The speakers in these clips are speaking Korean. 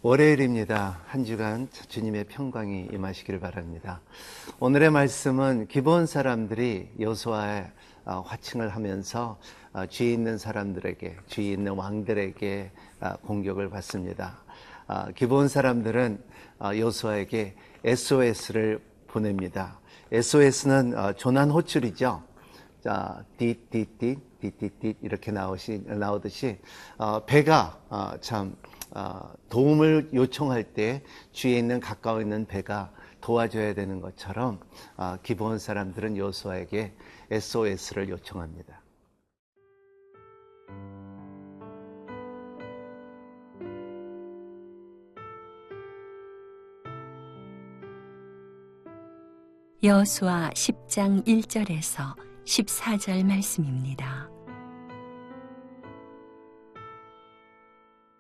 월요일입니다. 한 주간 주님의 평강이 임하시기를 바랍니다. 오늘의 말씀은 기브온 사람들이 여호수아의 화칭을 하면서 주위 있는 사람들에게, 주위 있는 왕들에게 공격을 받습니다. 기브온 사람들은 여호수아에게 SOS를 보냅니다. SOS는 조난 호출이죠. 자, 띠띠띠 이렇게 나오듯이 배가 도움을 요청할 때 주위에 있는 가까워 있는 배가 도와줘야 되는 것처럼 기브온 사람들은 여호수아에게 SOS를 요청합니다. 여호수아 10장 1절에서 14절 말씀입니다.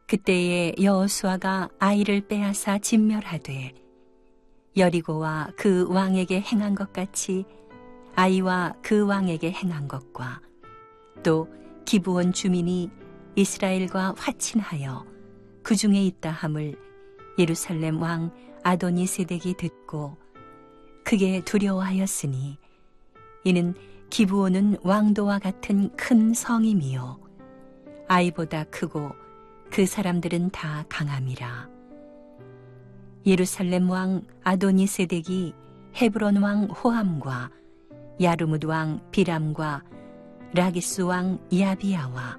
그때에 여호수아가 아이를 빼앗아 진멸하되 여리고와 그 왕에게 행한 것 같이 아이와 그 왕에게 행한 것과 또 기브온 주민이 이스라엘과 화친하여 그 중에 있다 함을 예루살렘 왕 아도니세덱이 듣고 크게 두려워하였으니 이는 기브온은 왕도와 같은 큰 성임이요 아이보다 크고 그 사람들은 다 강함이라. 예루살렘 왕 아도니세덱이 헤브론 왕 호함과 야르뭇 왕 비람과 라기스 왕 야비야와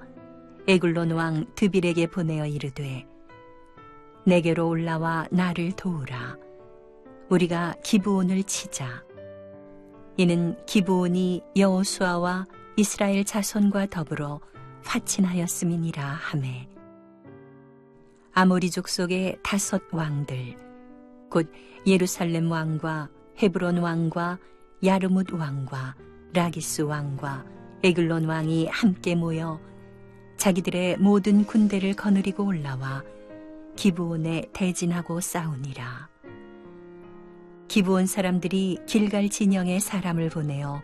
에글론 왕 드빌에게 보내어 이르되 내게로 올라와 나를 도우라. 우리가 기브온을 치자. 이는 기브온이 여호수아와 이스라엘 자손과 더불어 화친하였음이니라 하매 아모리 족속의 5 왕들 곧 예루살렘 왕과 헤브론 왕과 야르뭇 왕과 라기스 왕과 에글론 왕이 함께 모여 자기들의 모든 군대를 거느리고 올라와 기브온에 대진하고 싸우니라. 기브온 사람들이 길갈 진영에 사람을 보내어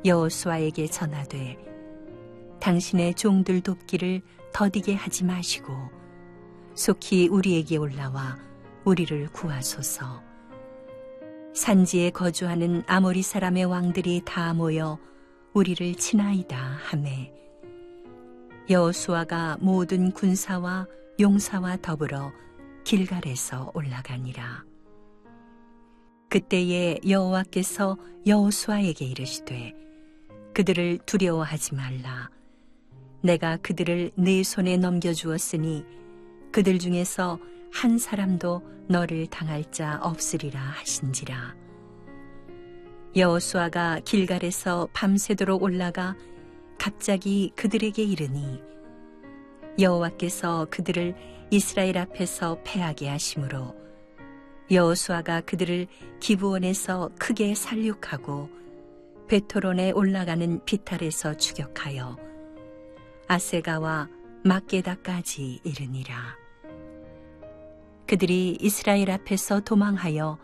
여호수아에게 전하되 당신의 종들 돕기를 더디게 하지 마시고 속히 우리에게 올라와 우리를 구하소서. 산지에 거주하는 아모리 사람의 왕들이 다 모여 우리를 치나이다 하매 여호수아가 모든 군사와 용사와 더불어 길갈에서 올라가니라. 그때에 여호와께서 여호수아에게 이르시되 그들을 두려워하지 말라. 내가 그들을 네 손에 넘겨주었으니 그들 중에서 한 사람도 너를 당할 자 없으리라 하신지라. 여호수아가 길갈에서 밤새도록 올라가 갑자기 그들에게 이르니 여호와께서 그들을 이스라엘 앞에서 패하게 하심으로 여호수아가 그들을 기브온에서 크게 살육하고 베토론에 올라가는 비탈에서 추격하여 아세가와 막게다까지 이르니라. 그들이 이스라엘 앞에서 도망하여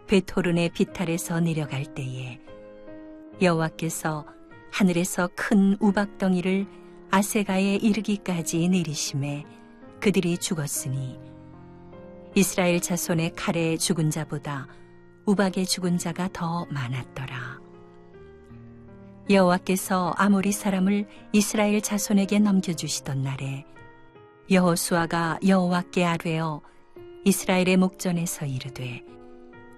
베토론의 비탈에서 내려갈 때에 여호와께서 하늘에서 큰 우박덩이를 아세가에 이르기까지 내리심에 그들이 죽었으니 이스라엘 자손의 칼에 죽은 자보다 우박에 죽은 자가 더 많았더라. 여호와께서 아모리 사람을 이스라엘 자손에게 넘겨주시던 날에 여호수아가 여호와께 아뢰어 이스라엘의 목전에서 이르되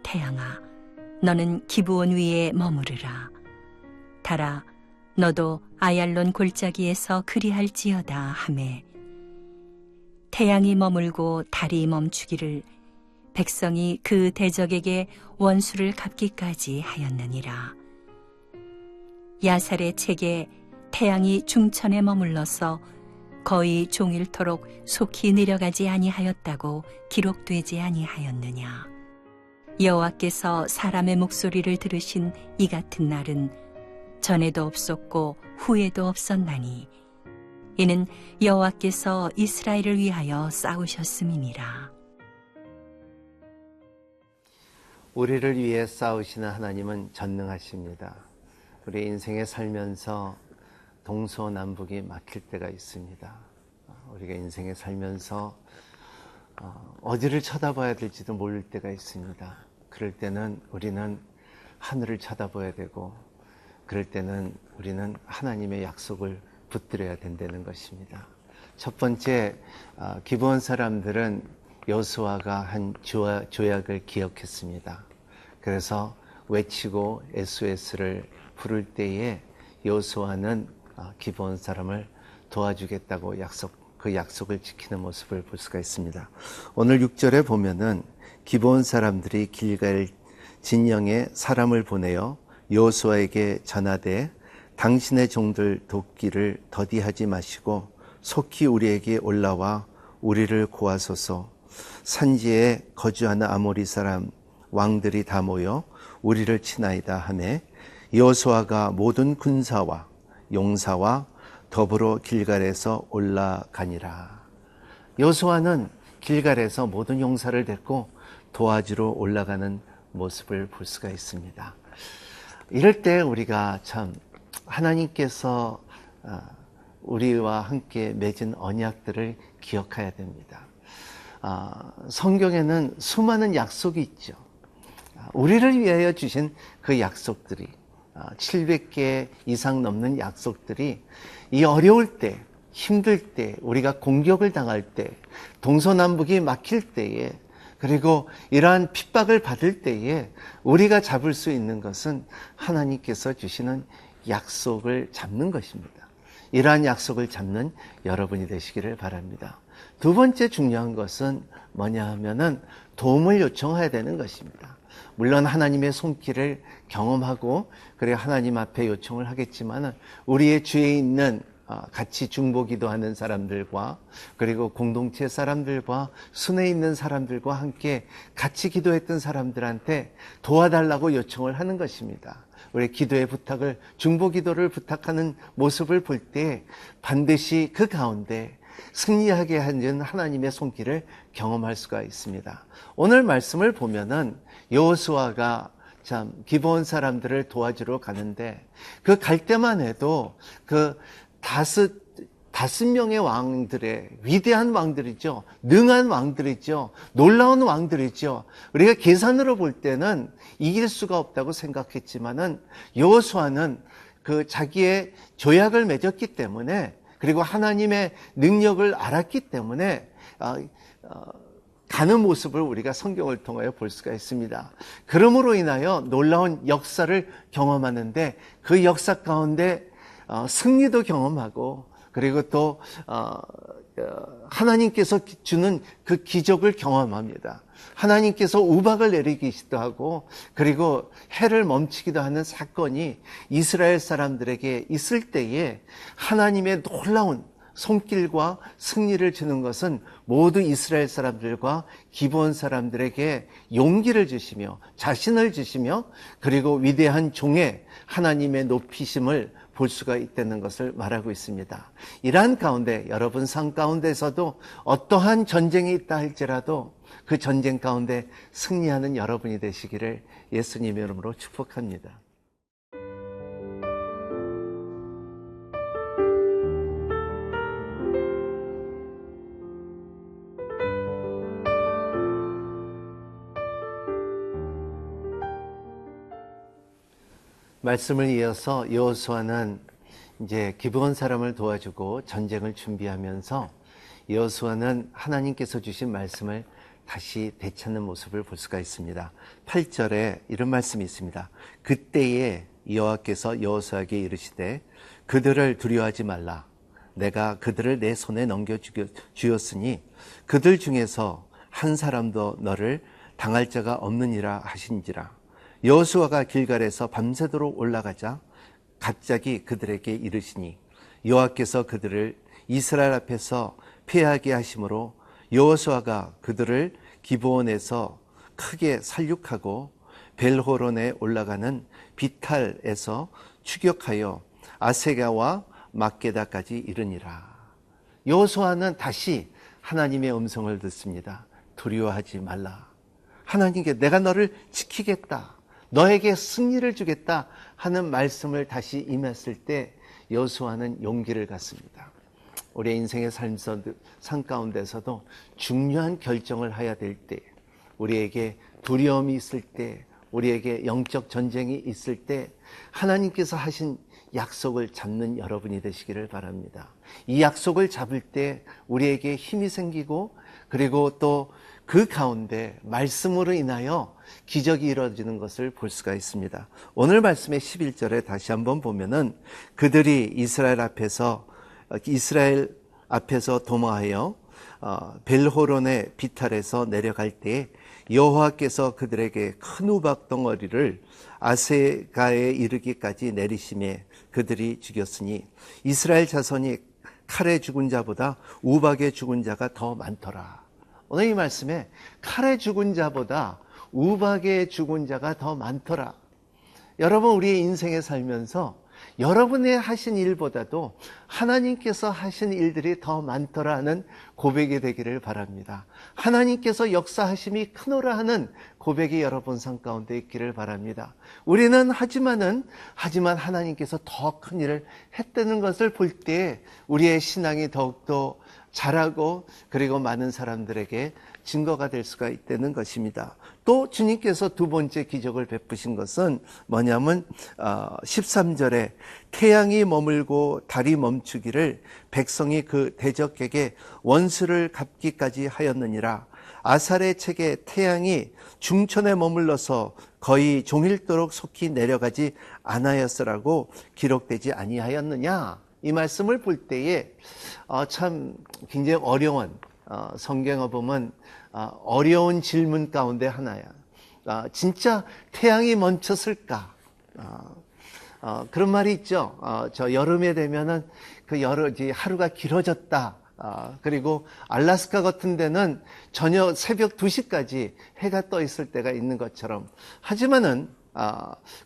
태양아 너는 기브온 위에 머무르라. 달아 너도 아얄론 골짜기에서 그리할지어다 하매 태양이 머물고 달이 멈추기를 백성이 그 대적에게 원수를 갚기까지 하였느니라. 야살의 책에 태양이 중천에 머물러서 거의 종일토록 속히 내려가지 아니하였다고 기록되지 아니하였느냐. 여호와께서 사람의 목소리를 들으신 이 같은 날은 전에도 없었고 후에도 없었나니 이는 여호와께서 이스라엘을 위하여 싸우셨음이니라. 우리를 위해 싸우시는 하나님은 전능하십니다. 우리 인생에 살면서 동서남북이 막힐 때가 있습니다. 우리가 인생에 살면서 어디를 쳐다봐야 될지도 모를 때가 있습니다. 그럴 때는 우리는 하늘을 쳐다봐야 되고, 그럴 때는 우리는 하나님의 약속을 붙들어야 된다는 것입니다. 첫 번째, 기브온 사람들은 여호수아가 한 조약을 기억했습니다. 그래서 외치고 SOS를 부를 때에 여호수아는 기브온 사람을 도와주겠다고 그 약속을 지키는 모습을 볼 수가 있습니다. 오늘 6절에 보면은 기브온 사람들이 길갈 진영에 사람을 보내어 여호수아에게 전하되 당신의 종들 돕기를 더디하지 마시고 속히 우리에게 올라와 우리를 구하소서. 산지에 거주하는 아모리 사람 왕들이 다 모여 우리를 치나이다 하매 여호수아가 모든 군사와 용사와 더불어 길갈에서 올라가니라. 여호수아는 길갈에서 모든 용사를 데리고 도와주러 올라가는 모습을 볼 수가 있습니다. 이럴 때 우리가 참 하나님께서 우리와 함께 맺은 언약들을 기억해야 됩니다. 성경에는 수많은 약속이 있죠. 우리를 위하여 주신 그 약속들이 700개 이상 넘는 약속들이 이 어려울 때, 힘들 때, 우리가 공격을 당할 때, 동서남북이 막힐 때에, 그리고 이러한 핍박을 받을 때에 우리가 잡을 수 있는 것은 하나님께서 주시는 약속을 잡는 것입니다. 이러한 약속을 잡는 여러분이 되시기를 바랍니다. 두 번째 중요한 것은 뭐냐 하면은 도움을 요청해야 되는 것입니다. 물론 하나님의 손길을 경험하고 그리고 하나님 앞에 요청을 하겠지만은 우리의 주위에 있는 같이 중보기도하는 사람들과 그리고 공동체 사람들과 순회 있는 사람들과 함께 같이 기도했던 사람들한테 도와달라고 요청을 하는 것입니다. 우리 기도의 부탁을 중보기도를 부탁하는 모습을 볼 때 반드시 그 가운데 승리하게 하는 하나님의 손길을 경험할 수가 있습니다. 오늘 말씀을 보면은 여호수아가 참 기브온 사람들을 도와주러 가는데 그 갈 때만 해도 그 다섯 명의 왕들의 위대한 왕들이죠. 능한 왕들이죠. 놀라운 왕들이죠. 우리가 계산으로 볼 때는 이길 수가 없다고 생각했지만은 여호수아는 그 자기의 조약을 맺었기 때문에 그리고 하나님의 능력을 알았기 때문에 가는 모습을 우리가 성경을 통하여 볼 수가 있습니다. 그러므로 인하여 놀라운 역사를 경험하는데 그 역사 가운데 승리도 경험하고 그리고 또 하나님께서 주는 그 기적을 경험합니다. 하나님께서 우박을 내리기도 하고 그리고 해를 멈추기도 하는 사건이 이스라엘 사람들에게 있을 때에 하나님의 놀라운 손길과 승리를 주는 것은 모두 이스라엘 사람들과 기브온 사람들에게 용기를 주시며 자신을 주시며 그리고 위대한 종의 하나님의 높이심을 볼 수가 있다는 것을 말하고 있습니다. 이러한 가운데 여러분 삶 가운데서도 어떠한 전쟁이 있다 할지라도 그 전쟁 가운데 승리하는 여러분이 되시기를 예수님의 이름으로 축복합니다. 말씀을 이어서 여호수아는 이제 기브온 사람을 도와주고 전쟁을 준비하면서 여호수아는 하나님께서 주신 말씀을 다시 되찾는 모습을 볼 수가 있습니다. 8절에 이런 말씀이 있습니다. 그때에 여호와께서 여호수아에게 이르시되 그들을 두려워하지 말라. 내가 그들을 내 손에 넘겨주었으니 그들 중에서 한 사람도 너를 당할 자가 없느니라 하신지라. 여호수아가 길갈에서 밤새도록 올라가자 갑자기 그들에게 이르시니 여호와께서 그들을 이스라엘 앞에서 패하게 하심으로 여호수아가 그들을 기브온에서 크게 살육하고 벨호론에 올라가는 비탈에서 추격하여 아세가와 막게다까지 이르니라. 여호수아는 다시 하나님의 음성을 듣습니다. 두려워하지 말라. 하나님께 내가 너를 지키겠다. 너에게 승리를 주겠다 하는 말씀을 다시 임했을 때 여호수아는 용기를 갖습니다. 우리의 인생의 삶 가운데서도 중요한 결정을 해야 될 때, 우리에게 두려움이 있을 때, 우리에게 영적 전쟁이 있을 때 하나님께서 하신 약속을 잡는 여러분이 되시기를 바랍니다. 이 약속을 잡을 때 우리에게 힘이 생기고, 그리고 또 그 가운데 말씀으로 인하여 기적이 이루어지는 것을 볼 수가 있습니다. 오늘 말씀의 11절에 다시 한번 보면은 그들이 이스라엘 앞에서 도모하여 벨호론의 비탈에서 내려갈 때에 여호와께서 그들에게 큰 우박 덩어리를 아세가에 이르기까지 내리심에 그들이 죽였으니 이스라엘 자손이 칼에 죽은 자보다 우박에 죽은 자가 더 많더라. 오늘 이 말씀에 칼에 죽은 자보다 우박에 죽은 자가 더 많더라. 여러분, 우리의 인생에 살면서 여러분의 하신 일보다도 하나님께서 하신 일들이 더 많더라 하는 고백이 되기를 바랍니다. 하나님께서 역사하심이 크노라 하는 고백이 여러분 삶 가운데 있기를 바랍니다. 우리는 하지만 하나님께서 더 큰 일을 했다는 것을 볼 때 우리의 신앙이 더욱더 자라고, 그리고 많은 사람들에게 증거가 될 수가 있다는 것입니다. 또 주님께서 두 번째 기적을 베푸신 것은 뭐냐면 13절에 태양이 머물고 달이 멈추기를 백성이 그 대적에게 원수를 갚기까지 하였느니라. 아살의 책에 태양이 중천에 머물러서 거의 종일도록 속히 내려가지 않았으라고 기록되지 아니하였느냐. 이 말씀을 볼 때에 참 굉장히 어려운, 성경에 보면 어려운 질문 가운데 하나야. 진짜 태양이 멈췄을까? 그런 말이 있죠. 저 여름에 되면은 하루가 길어졌다. 그리고 알래스카 같은 데는 저녁 새벽 2시까지 해가 떠 있을 때가 있는 것처럼. 하지만은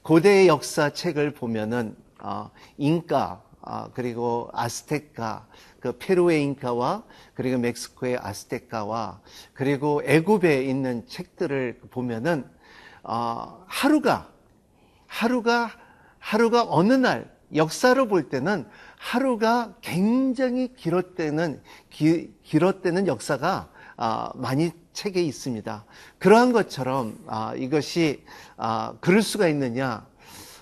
고대의 역사책을 보면은 잉카, 그리고 아스테카, 그 페루의 잉카와 그리고 멕시코의 아스테카와 그리고 애굽에 있는 책들을 보면은 하루가 어느 날 역사로 볼 때는 하루가 굉장히 길었다는 역사가 많이 책에 있습니다. 그러한 것처럼 이것이 그럴 수가 있느냐?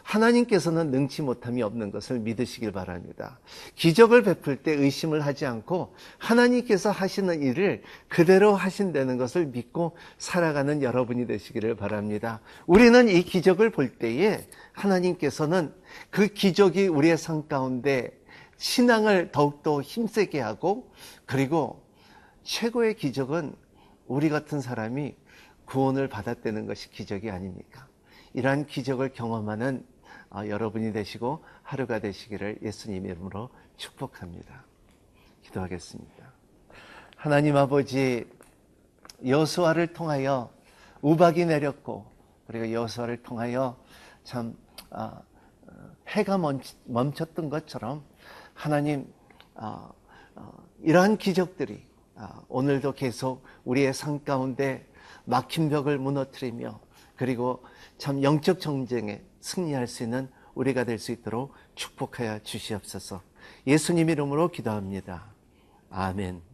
하나님께서는 능치 못함이 없는 것을 믿으시길 바랍니다. 기적을 베풀 때 의심을 하지 않고 하나님께서 하시는 일을 그대로 하신다는 것을 믿고 살아가는 여러분이 되시기를 바랍니다. 우리는 이 기적을 볼 때에 하나님께서는 그 기적이 우리의 삶 가운데 신앙을 더욱더 힘세게 하고, 그리고 최고의 기적은 우리 같은 사람이 구원을 받았다는 것이 기적이 아닙니까? 이러한 기적을 경험하는 여러분이 되시고 하루가 되시기를 예수님 이름으로 축복합니다. 기도하겠습니다. 하나님 아버지, 여호수아를 통하여 우박이 내렸고, 그리고 여호수아를 통하여 참 해가 멈췄던 것처럼 하나님, 이러한 기적들이 오늘도 계속 우리의 삶 가운데 막힌 벽을 무너뜨리며, 그리고 참 영적 전쟁에 승리할 수 있는 우리가 될 수 있도록 축복하여 주시옵소서. 예수님 이름으로 기도합니다. 아멘.